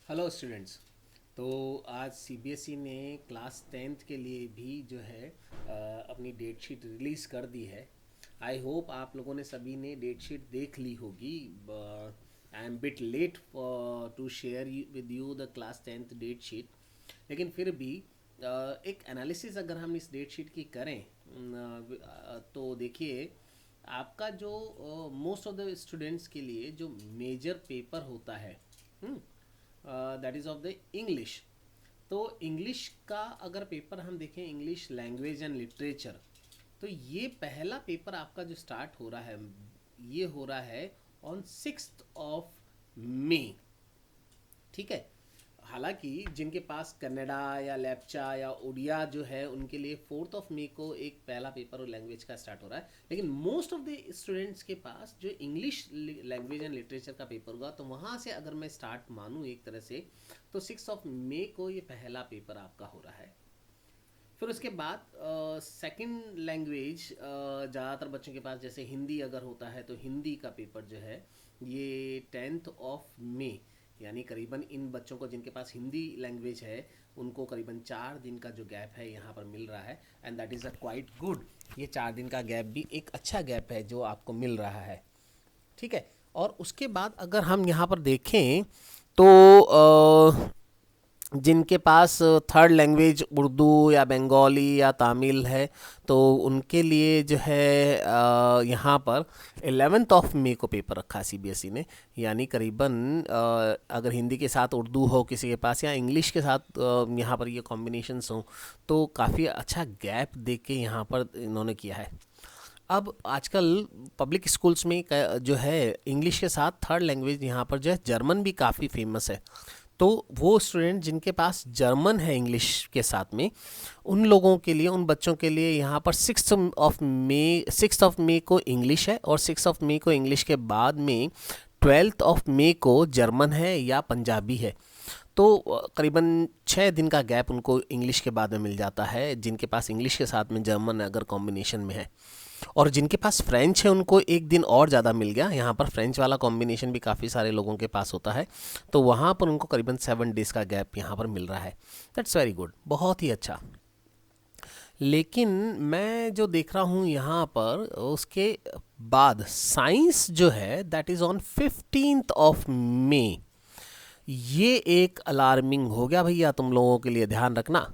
Hello students. तो आज CBSE ने क्लास टेंथ के लिए भी जो है अपनी डेट शीट रिलीज़ कर दी है। आई होप आप लोगों ने सभी ने डेट शीट देख ली होगी। I am bit late to share with you the class tenth date sheet, लेकिन फिर भी एक एनालिसिस अगर हम इस डेट शीट की करें तो देखिए, आपका जो मोस्ट ऑफ द स्टूडेंट्स के लिए जो मेजर पेपर होता है, that is of the English. तो इंग्लिश का अगर पेपर हम देखें, इंग्लिश लैंग्वेज एंड लिटरेचर, तो ये पहला पेपर आपका जो स्टार्ट हो रहा है, ये हो रहा है ऑन 6 मई। ठीक है। हालांकि जिनके पास कन्नड़ा या लेप्चा या उड़िया जो है, उनके लिए 4 मई को एक पहला पेपर और लैंग्वेज का स्टार्ट हो रहा है, लेकिन मोस्ट ऑफ द स्टूडेंट्स के पास जो इंग्लिश लैंग्वेज एंड लिटरेचर का पेपर होगा, तो वहाँ से अगर मैं स्टार्ट मानूँ एक तरह से, तो 6 मई को ये पहला पेपर आपका हो रहा है। फिर उसके बाद सेकंड लैंग्वेज, ज़्यादातर बच्चों के पास जैसे हिंदी अगर होता है, तो हिंदी का पेपर जो है ये 10 मई, यानी करीबन इन बच्चों को जिनके पास हिंदी लैंग्वेज है, उनको करीबन 4 दिन का जो गैप है यहाँ पर मिल रहा है, and that is a quite good. ये 4 दिन का गैप भी एक अच्छा गैप है जो आपको मिल रहा है। ठीक है। और उसके बाद अगर हम यहाँ पर देखें तो जिनके पास थर्ड लैंग्वेज उर्दू या बंगाली या तमिल है, तो उनके लिए जो है यहाँ पर 11 मई को पेपर रखा है सीबीएसई ने। यानी करीबन अगर हिंदी के साथ उर्दू हो किसी के पास, या इंग्लिश के साथ यहाँ पर ये कॉम्बिनेशंस हों, तो काफ़ी अच्छा गैप दे के यहाँ पर इन्होंने किया है। अब आजकल पब्लिक स्कूल्स में जो है इंग्लिश के साथ थर्ड लैंग्वेज यहाँ पर जो है जर्मन भी काफ़ी फेमस है। तो वो स्टूडेंट जिनके पास जर्मन है इंग्लिश के साथ में, उन लोगों के लिए, उन बच्चों के लिए यहाँ पर 6 ऑफ मई को इंग्लिश है, और 6 ऑफ मई को इंग्लिश के बाद में 12 ऑफ मई को जर्मन है या पंजाबी है। तो करीबन 6 दिन का गैप उनको इंग्लिश के बाद में मिल जाता है, जिनके पास इंग्लिश के साथ में जर्मन अगर कॉम्बिनेशन में है। और जिनके पास फ्रेंच है उनको एक दिन और ज़्यादा मिल गया। यहाँ पर फ्रेंच वाला कॉम्बिनेशन भी काफ़ी सारे लोगों के पास होता है, तो वहाँ पर उनको करीबन 7 डेज़ का गैप यहाँ पर मिल रहा है। दैट्स वेरी गुड, बहुत ही अच्छा। लेकिन मैं जो देख रहा हूँ यहाँ पर, उसके बाद साइंस जो है that is on 15 of May. ये एक अलार्मिंग हो गया भैया तुम लोगों के लिए, ध्यान रखना।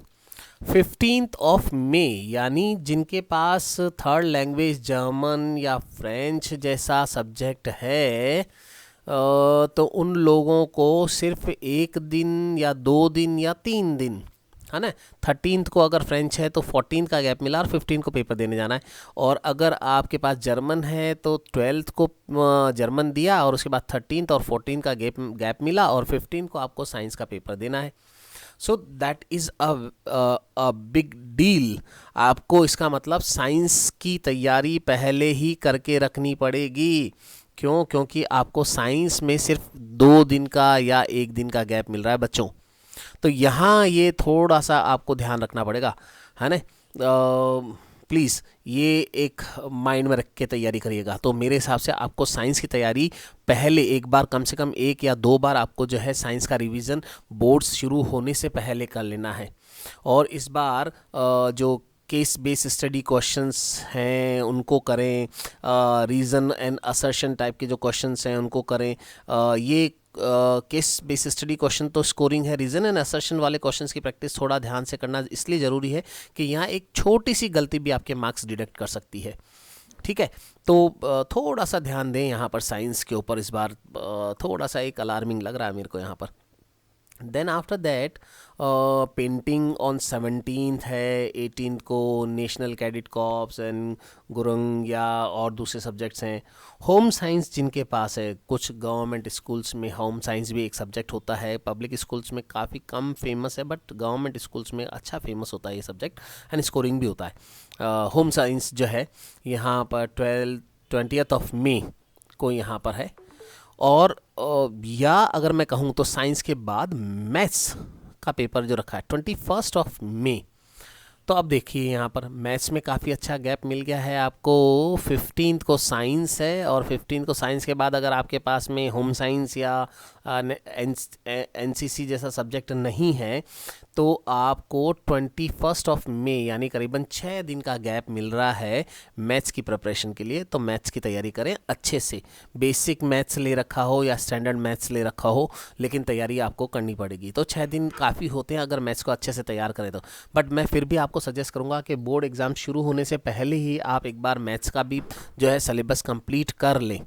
15 ऑफ मई, यानी जिनके पास थर्ड लैंग्वेज जर्मन या फ्रेंच जैसा सब्जेक्ट है, तो उन लोगों को सिर्फ एक दिन या 2 दिन या 3 दिन, है ना। 13th को अगर फ्रेंच है तो 14th का गैप मिला और 15 को पेपर देने जाना है। और अगर आपके पास जर्मन है तो 12th को जर्मन दिया, और उसके बाद 13th और 14th का गैप मिला, और 15 को आपको साइंस का पेपर देना है। So that is a big deal. आपको इसका मतलब साइंस की तैयारी पहले ही करके रखनी पड़ेगी। क्यों? क्योंकि आपको साइंस में सिर्फ 2 दिन का या एक दिन का गैप मिल रहा है बच्चों। तो यहाँ ये थोड़ा सा आपको ध्यान रखना पड़ेगा, है ना। प्लीज़ ये एक माइंड में रख के तैयारी करिएगा। तो मेरे हिसाब से आपको साइंस की तैयारी पहले एक बार, कम से कम 1 या 2 बार आपको जो है साइंस का रिवीजन बोर्ड्स शुरू होने से पहले कर लेना है। और इस बार जो केस बेस्ड स्टडी क्वेश्चंस हैं उनको करें, रीज़न एंड असर्शन टाइप के जो क्वेश्चंस हैं उनको करें। ये केस बेस्ड स्टडी क्वेश्चन तो स्कोरिंग है, रीज़न एंड असर्शन वाले क्वेश्चंस की प्रैक्टिस थोड़ा ध्यान से करना इसलिए ज़रूरी है कि यहाँ एक छोटी सी गलती भी आपके मार्क्स डिडक्ट कर सकती है। ठीक है। तो थोड़ा सा ध्यान दें यहाँ पर साइंस के ऊपर। इस बार थोड़ा सा एक अलार्मिंग लग रहा है मेरे को यहाँ पर। Then after that painting on 17th है, 18th को national cadet corps and Gurung या और दूसरे सब्जेक्ट्स हैं। होम साइंस जिनके पास है, कुछ गवर्नमेंट स्कूल्स में होम साइंस भी एक सब्जेक्ट होता है, पब्लिक स्कूल्स में काफ़ी कम फेमस है, बट गवर्नमेंट स्कूल्स में अच्छा फेमस होता है ये सब्जेक्ट, एंड स्कोरिंग भी होता है। होम साइंस जो है यहाँ पर 20th of May को यहाँ पर है। और या अगर मैं कहूँ तो साइंस के बाद मैथ्स का पेपर जो रखा है 21st of May, तो अब देखिए यहाँ पर मैथ्स में काफ़ी अच्छा गैप मिल गया है आपको। 15th को साइंस है, और 15th को साइंस के बाद अगर आपके पास में होम साइंस या एनसीसी जैसा सब्जेक्ट नहीं है तो आपको 21 ऑफ मई यानी करीबन 6 दिन का गैप मिल रहा है मैथ्स की प्रिपरेशन के लिए। तो मैथ्स की तैयारी करें अच्छे से, बेसिक मैथ्स ले रखा हो या स्टैंडर्ड मैथ्स ले रखा हो, लेकिन तैयारी आपको करनी पड़ेगी। तो 6 दिन काफ़ी होते हैं अगर मैथ्स को अच्छे से तैयार करें तो। बट मैं फिर भी आपको सजेस्ट करूंगा कि बोर्ड एग्ज़ाम शुरू होने से पहले ही आप एक बार मैथ्स का भी जो है सिलेबस कंप्लीट कर लें,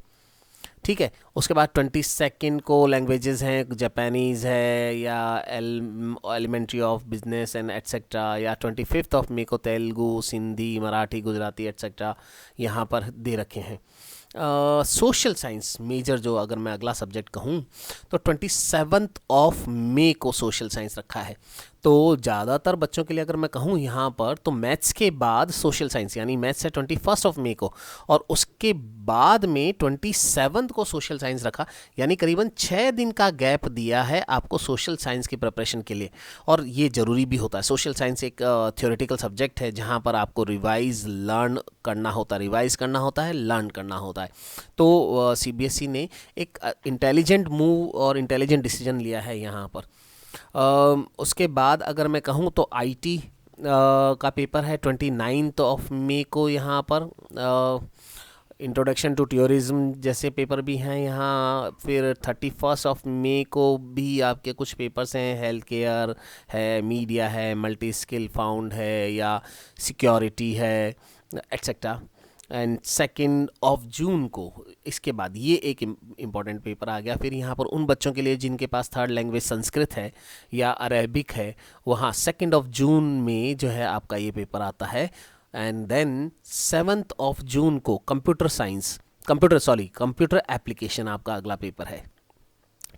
ठीक है। उसके बाद 22 को लैंग्वेजेस हैं, जापानीज़ है या elementary of business and etcetera, या 25 ऑफ मई को तेलुगु, सिंधी, मराठी, गुजराती एट्सेट्रा यहाँ पर दे रखे हैं। सोशल साइंस मेजर जो अगर मैं अगला सब्जेक्ट कहूँ तो 27 ऑफ मई को सोशल साइंस रखा है। तो ज़्यादातर बच्चों के लिए अगर मैं कहूँ यहाँ पर तो मैथ्स के बाद सोशल साइंस, यानी मैथ्स है 21 ऑफ मई को, और उसके बाद में 27 को सोशल साइंस रखा, यानी करीबन 6 दिन का गैप दिया है आपको सोशल साइंस की प्रिपरेशन के लिए। और ये ज़रूरी भी होता है। सोशल साइंस एक थ्योरेटिकल सब्जेक्ट है जहाँ पर आपको रिवाइज लर्न करना होता है, लर्न करना होता है। तो सीबीएसई ने एक इंटेलिजेंट मूव और इंटेलिजेंट डिसीजन लिया है यहाँ पर। उसके बाद अगर मैं कहूँ तो आईटी का पेपर है 29 ऑफ मई को यहाँ पर। इंट्रोडक्शन टू टूरिज्म जैसे पेपर भी हैं यहाँ। फिर 31 ऑफ मई को भी आपके कुछ पेपर्स हैं, हेल्थ केयर है, मीडिया है, मल्टी स्किल फाउंड है, या सिक्योरिटी है एट्सेट्रा। एंड 2 ऑफ जून को इसके बाद ये एक इम्पॉर्टेंट पेपर आ गया। फिर यहाँ पर उन बच्चों के लिए जिनके पास थर्ड लैंग्वेज संस्कृत है या अरेबिक है, वहाँ 2 ऑफ जून में जो है आपका ये पेपर आता है। एंड देन 7 ऑफ जून को कंप्यूटर एप्लीकेशन आपका अगला पेपर है,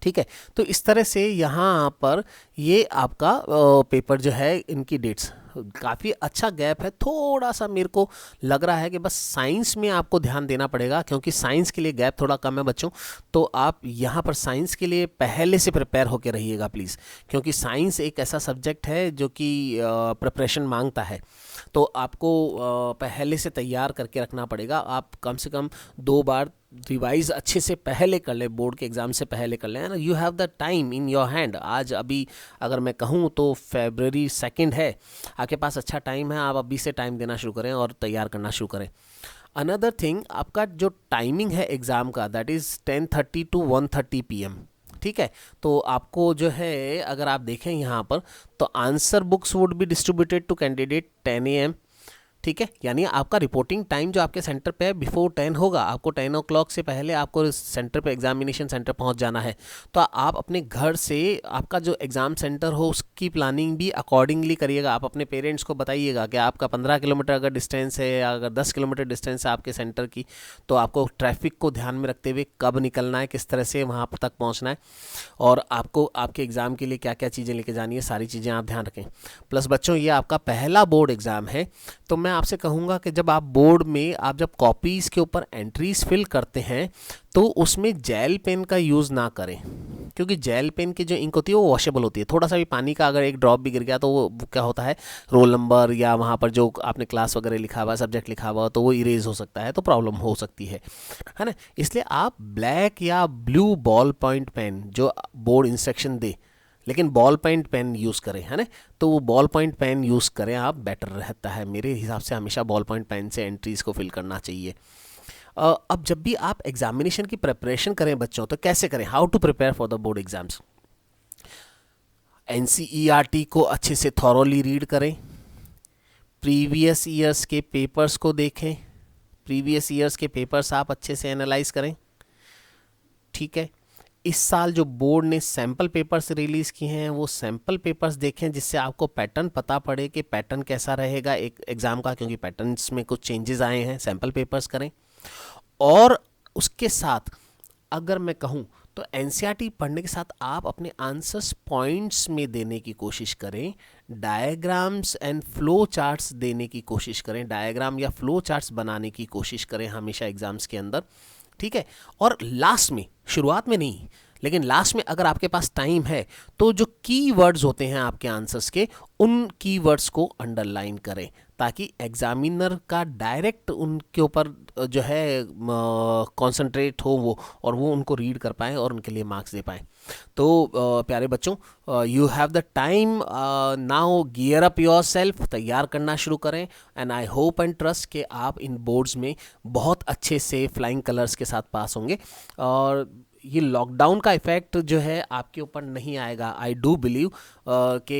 ठीक है। तो इस तरह से यहाँ पर ये आपका पेपर जो है, इनकी डेट्स काफ़ी अच्छा गैप है। थोड़ा सा मेरे को लग रहा है कि बस साइंस में आपको ध्यान देना पड़ेगा, क्योंकि साइंस के लिए गैप थोड़ा कम है बच्चों। तो आप यहाँ पर साइंस के लिए पहले से प्रिपेयर होकर रहिएगा प्लीज़, क्योंकि साइंस एक ऐसा सब्जेक्ट है जो कि प्रिपरेशन मांगता है। तो आपको पहले से तैयार करके रखना पड़ेगा। आप कम से कम 2 बार रिवाइज अच्छे से पहले कर ले, बोर्ड के एग्ज़ाम से पहले कर लें। You have the time in your hand. आज अभी अगर मैं कहूँ तो February 2 है, आपके पास अच्छा टाइम है। आप अभी से टाइम देना शुरू करें और तैयार करना शुरू करें। अनदर थिंग, आपका जो टाइमिंग है एग्ज़ाम का, दैट इज़ 10:30 to 1:30 PM, ठीक है। तो आपको जो है अगर आप देखें यहाँ पर तो answer books would be distributed to candidate 10 AM, ठीक है। यानी आपका रिपोर्टिंग टाइम जो आपके सेंटर पे है बिफोर 10 होगा। आपको 10 o'clock से पहले आपको सेंटर पे, एग्जामिनेशन सेंटर पहुंच जाना है। तो आप अपने घर से आपका जो एग्ज़ाम सेंटर हो उसकी प्लानिंग भी अकॉर्डिंगली करिएगा। आप अपने पेरेंट्स को बताइएगा कि आपका 15 किलोमीटर अगर डिस्टेंस है या अगर 10 किलोमीटर डिस्टेंस है आपके सेंटर की, तो आपको ट्रैफिक को ध्यान में रखते हुए कब निकलना है, किस तरह से वहाँ तक पहुँचना है, और आपको आपके एग्ज़ाम के लिए क्या क्या चीज़ें लेके जानी है, सारी चीज़ें आप ध्यान रखें। प्लस बच्चों, ये आपका पहला बोर्ड एग्ज़ाम है, तो मैं आपसे कहूँगा कि जब आप बोर्ड में आप जब कॉपीज़ के ऊपर एंट्रीज फिल करते हैं तो उसमें जेल पेन का यूज़ ना करें, क्योंकि जेल पेन की जो इंक होती है वो वॉशेबल होती है। थोड़ा सा भी पानी का अगर एक ड्रॉप भी गिर गया तो वो क्या होता है, रोल नंबर या वहाँ पर जो आपने क्लास वगैरह लिखा हुआ, सब्जेक्ट लिखा हुआ, तो वो इरेज हो सकता है, तो प्रॉब्लम हो सकती है ना। इसलिए आप ब्लैक या ब्लू बॉल पॉइंट पेन जो बोर्ड इंस्ट्रक्शन दे, लेकिन बॉल पॉइंट पेन यूज़ करें, है ना। तो वो बॉल पॉइंट पेन यूज़ करें आप, बेटर रहता है मेरे हिसाब से। हमेशा बॉल पॉइंट पेन से एंट्रीज़ को फिल करना चाहिए। अब जब भी आप एग्जामिनेशन की प्रिपरेशन करें बच्चों, तो कैसे करें, how to prepare for the board exams. NCERT को अच्छे से थॉरोली रीड करें, प्रीवियस ईयर्स के पेपर्स को देखें, प्रीवियस ईयर्स के पेपर्स आप अच्छे से एनालाइज करें, ठीक है। इस साल जो बोर्ड ने सैम्पल पेपर्स रिलीज़ किए हैं वो सैम्पल पेपर्स देखें, जिससे आपको पैटर्न पता पड़े कि पैटर्न कैसा रहेगा एक एग्ज़ाम का, क्योंकि पैटर्न्स में कुछ चेंजेस आए हैं। सैम्पल पेपर्स करें, और उसके साथ अगर मैं कहूँ तो NCERT पढ़ने के साथ आप अपने आंसर्स पॉइंट्स में देने की कोशिश करें। डायग्राम्स एंड फ्लो चार्ट्स देने की कोशिश करें, डायग्राम या फ्लो चार्ट्स बनाने की कोशिश करें हमेशा एग्ज़ाम्स के अंदर, ठीक है। और लास्ट में, शुरुआत में नहीं, लेकिन लास्ट में अगर आपके पास टाइम है तो जो कीवर्ड्स होते हैं आपके आंसर्स के, उन कीवर्ड्स को अंडरलाइन करें ताकि एग्जामिनर का डायरेक्ट उनके ऊपर जो है कंसंट्रेट हो वो, और वो उनको रीड कर पाएँ और उनके लिए मार्क्स दे पाएँ। तो प्यारे बच्चों, you have the time now, gear up your self, तैयार करना शुरू करें। And I hope and trust कि आप इन बोर्ड्स में बहुत अच्छे से फ्लाइंग कलर्स के साथ पास होंगे, और ये लॉकडाउन का इफ़ेक्ट जो है आपके ऊपर नहीं आएगा। आई डू बिलीव कि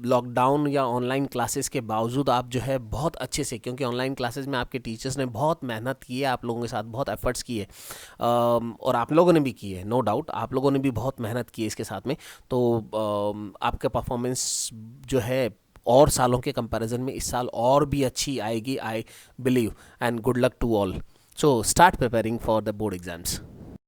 लॉकडाउन या ऑनलाइन क्लासेस के बावजूद आप जो है बहुत अच्छे से, क्योंकि ऑनलाइन क्लासेस में आपके टीचर्स ने बहुत मेहनत की है, आप लोगों के साथ बहुत एफर्ट्स किए, और आप लोगों ने भी की है, नो डाउट आप लोगों ने भी बहुत मेहनत की है इसके साथ में। तो आपका परफॉर्मेंस जो है और सालों के कंपैरिजन में इस साल और भी अच्छी आएगी, I believe. And good luck to all. So start preparing for the board exams.